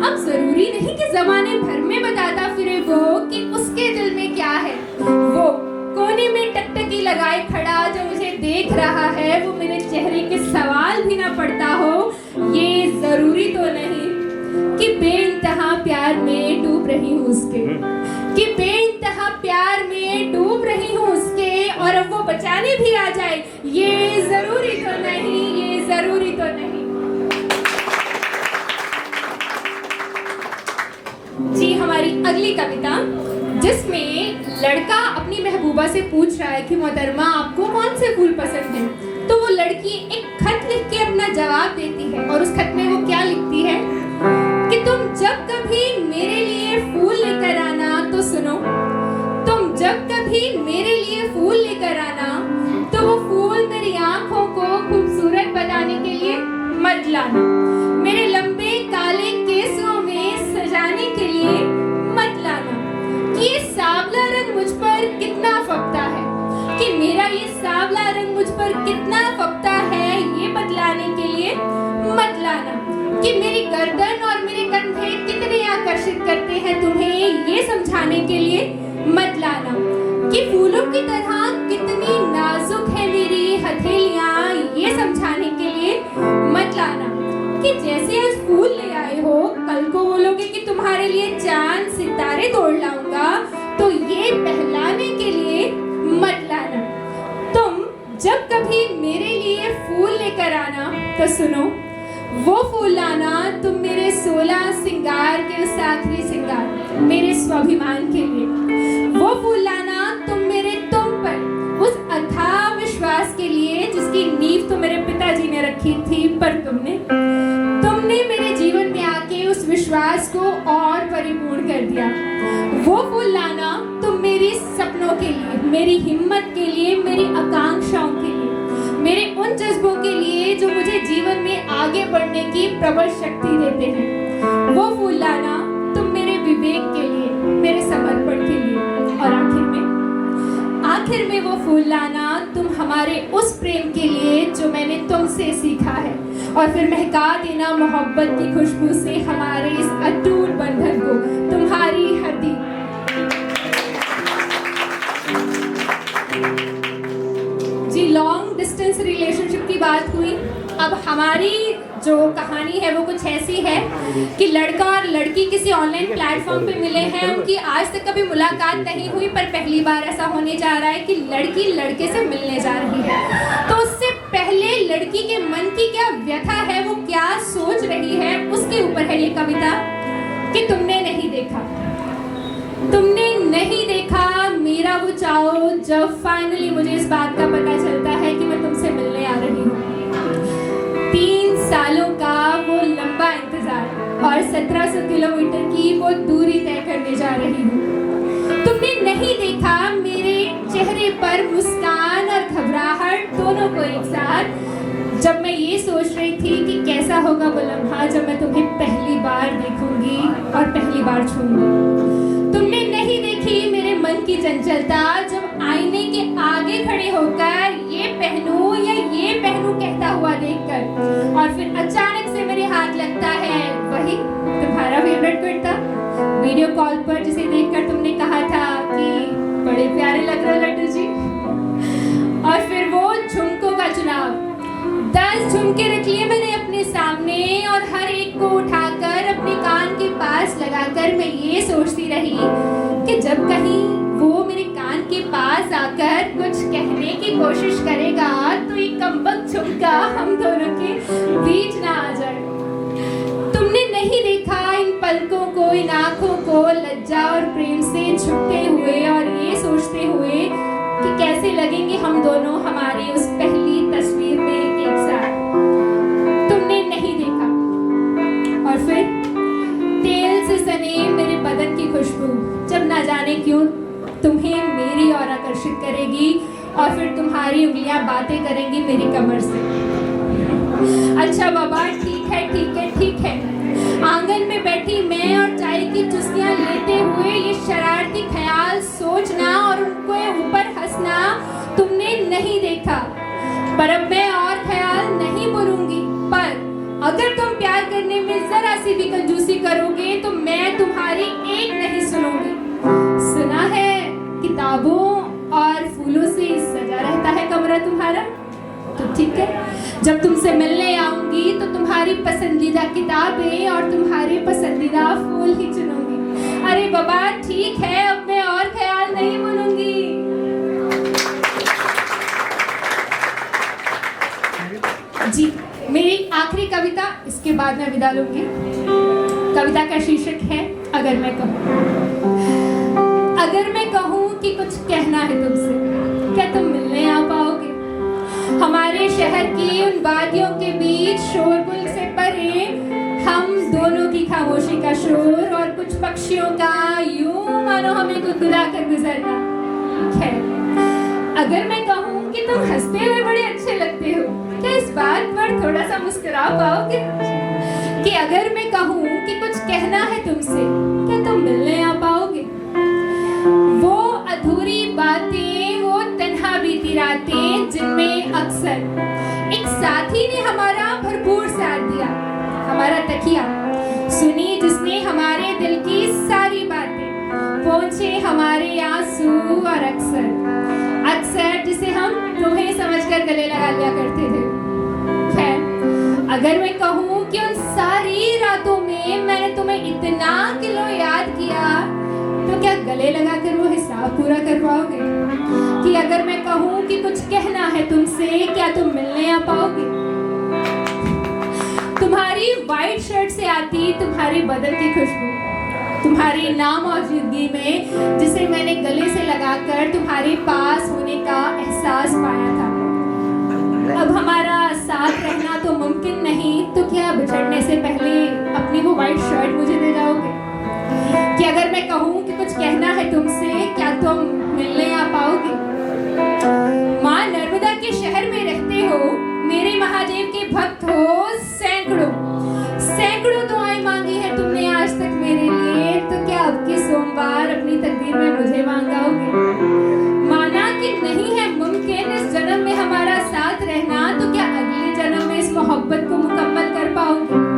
अब जरूरी नहीं कि जमाने भर में बताता फिरे वो कि उसके दिल में क्या है। वो कोने में टकटकी लगाए खड़ा जो मुझे देख रहा है, वो मेरे चेहरे के सवाल भी ना पढ़ता हो। ये जरूरी तो नहीं कि बेइंतहा प्यार में डूब रही हूँ उसके, कि बेइंतहा प्यार में डूब रही हूँ उसके, और अब वो बचाने भी आ जाए। ये जरूरी तो नहीं, ये जरूरी तो नहीं। जी, हमारी अगली कविता, जिसमें लड़का अपनी महबूबा से पूछ रहा है कि मोहतरमा आपको कौन से फूल पसंद हैं, तो वो लड़की एक खत लिख के अपना जवाब देती है। और उस खत में वो क्या लिखती है कि तुम जब कभी मेरे लिए फूल लेकर आना तो सुनो, तुम जब कभी मेरे लिए फूल लेकर आना तो वो फूल मेरी आंखों को खूबसूरत बनाने के लिए मत लाना, मेरे लंबे काले केसों में सजाने के लिए मत लाना, कि ये सांवला रंग मुझ पर कितना फबता है, कि मेरा ये सांवला रंग मुझ पर कितना फबता है, ये बतलाने के लिए मत लाना, कि मेरी गर्दन और मेरे कंधे कितने आकर्षित करते हैं तुम्हें, ये समझाने के लिए मत लाना, कि फूलों की तरह कितनी नाजुक है मेरी हथेलियां, ये समझाने के लिए मत लाना, कि जैसे आज फूल ले आए हो कल को बोलोगे कि तुम्हारे लिए चांद सितारे तोड़ लाऊंगा, तो ये बहलाने के लिए मत लाना। तुम जब कभी मेरे लिए फूल लेकर आना तो सुनो, वो फूल लाना तुम मेरे 16 सिंगार के उस आखिरी सिंगार, मेरे स्वाभिमान के लिए, वो फूल लाना तुम मेरे तुम पर उस अथाह विश्वास के लिए जिसकी नींव तो मेरे पिताजी ने रखी थी, पर तुमने मेरे जीवन में आके उस विश्वास को और परिपूर्ण कर दिया। वो फूल लाना तुम मेरी सपनों के लिए, मेरी हिम्मत के लिए, मेरी आकांक्षाओं के लिए, मेरे उन जज्बों के लिए जो मुझे जीवन में आगे बढ़ने की प्रबल शक्ति देते हैं। वो फूल लाना तुम मेरे विवेक के लिए, मेरे समर्पण के लिए, और आखिर में वो फूल लाना तुम हमारे उस प्रेम के लिए जो मैंने तुमसे सीखा है, और फिर महका देना मोहब्बत की खुशबू से हमारे इस अटूट बंधन को, तुम्हारी हरदी। जी, लॉन्ग डिस्टेंस रिलेशनशिप की बात हुई। अब हमारी जो कहानी है वो कुछ ऐसी है कि लड़का और लड़की किसी ऑनलाइन प्लेटफॉर्म पे मिले हैं, उनकी आज तक कभी मुलाकात नहीं हुई, पर पहली बार ऐसा होने जा रहा है कि लड़की लड़के से मिलने जा रही है। तो उससे पहले लड़की के मन की क्या व्यथा है, वो क्या सोच रही है, उसके ऊपर है ये कविता कि तुमने नहीं देखा, तुमने नहीं देखा मेरा वो चाहो, जब फाइनली मुझे इस बात का पता चलता है कि मैं तुमसे मिलने आ रही हूँ। 3 सालों का वो लंबा इंतजार और 1700 किलोमीटर की वो दूरी तय करने जा रही हूँ। तुमने नहीं देखा मेरे चेहरे पर मुस्कान और घबराहट दोनों को एक साथ, जब मैं ये सोच रही थी कि कैसा होगा वो लम्हा जब मैं तुम्हें पहली बार देखूंगी और पहली बार छूंगी। तुमने नहीं देखी मेरे मन की चंचलता जब आईने के आगे खड़े होकर ये पहनूं या ये पहनूं कहता हुआ देखकर, और फिर अचानक से मेरे हाथ लगता है वही तुम्हारा फेवरेट कुर्ता वीडियो कॉल पर, जिसे देखकर तुमने कहा था कि बड़े प्यारे लग रहे हो लड्डू जी। और फिर वो झुमकों का चुनाव, 10 झुमके रख लिए मैंने अपने सामने और हर एक को उठाकर अपने कान के पास लगाकर मैं ये सोचती रही कि जब कहीं वो मेरे कान के पास आकर कुछ कहने की कोशिश करेगा तो ये कमबख्त झुमका हम दोनों के बीच ना आ जाए। तुमने नहीं देखा इन पलकों को, इन आंखों को लज्जा और प्रेम से झुकते हुए और ये सोचते हुए कि कैसे लगेंगे हम दोनों हमारी उस पहली तस्वीर में एक साथ। तुमने नहीं देखा, और फिर तेल से सने मेरे बदन की खुशबू जब ना जाने क्यों तुम्हें मेरी ओर आकर्षित करेगी, और फिर तुम्हारी उंगलियां बातें करेंगी मेरी कमर से। अच्छा बाबा, ठीक है ठीक है ठीक है। आंगन में बैठी मैं और चाय की चुस्कियां लेते हुए ये शरारती ख्याल सोचना और उनको ऊपर हंसना तुमने नहीं देखा, पर अब मैं और ख्याल नहीं बोलूंगी। पर अगर तुम प्यार करने में जरा सी भी कंजूसी करोगे मैं तुम्हारी एक नहीं सुनूंगी। सुना है किताबों और फूलों से सजा रहता है कमरा तुम्हारा, तो ठीक है, जब तुमसे मिलने आऊंगी तो तुम्हारी पसंदीदा किताबें और तुम्हारे पसंदीदा फूल ही चुनूंगी। अरे बाबा ठीक है, अब मैं और ख्याल नहीं बुनूंगी। जी, मेरी आखिरी कविता, इसके बाद मैं विदा लूंगी। कविता का शीर्षक है अगर मैं कहूँ। अगर मैं कहूँ कि कुछ कहना है तुमसे, क्या तुम मिलने आ पाओगे? हमारे शहर की उन वादियों के बीच शोरगुल से परे हम दोनों की खामोशी का शोर और कुछ पक्षियों का यूं मानो हमें गुदगुदा कर गुजरना। खैर, अगर मैं कहूँ कि तुम हंसते हुए बड़े अच्छे लगते हो, क्या इस बात पर थोड़ा सा मुस्कुरा पाओगे? कि अगर मैं कहूँ कि कुछ कहना है तुमसे, क्या तुम मिलने आ पाओगे? वो अधूरी बातें, वो तन्हा बीती रातें जिनमें अक्सर एक साथी ने हमारा भरपूर साथ दिया, हमारा तकिया सुनी जिसने हमारे दिल की सारी बातें, पहुंचे हमारे आंसू और अक्सर जिसे हम तुम्हें समझकर गले लगा लिया करते थे। खैर, अगर मैं कहूँ कि उन सारी रातों में मैंने तुम्हें इतना किलो याद किया, तो क्या गले लगाकर वो हिसाब पूरा कर पाओगे? कि अगर मैं कहूँ कि कुछ कहना है तुमसे, क्या तुम मिलने आ पाओगे? तुम्हारी वाइट शर्ट से आती तुम्हारी बदन की खुशबू, तुम्हारी नामौजूदगी में जिसे मैंने गले से लगाकर तुम्हारे पास होने का एहसास पाया था। अब हमारा साथ रहना तो मुमकिन नहीं, तो क्या बिछड़ने से पहले अपनी वो वाइट शर्ट मुझे दे जाओगे? कि अगर मैं कहूँ कि कुछ कहना है तुमसे, क्या तुम मिलने आ पाओगे? माँ नर्मदा के शहर में रहते हो, मेरे महादेव के भक्त हो, सैकड़ों दुआएं मांगी है तुमने आज तक मेरे लिए, तो क्या अब के सोमवार अपनी तकदीर में मुझे मांगोगे? माना कि नहीं है मुमकिन इस जन्म में हमारा साथ रहना, तो क्या अगले जन्म में इस मोहब्बत को मुकम्मल कर पाओगे?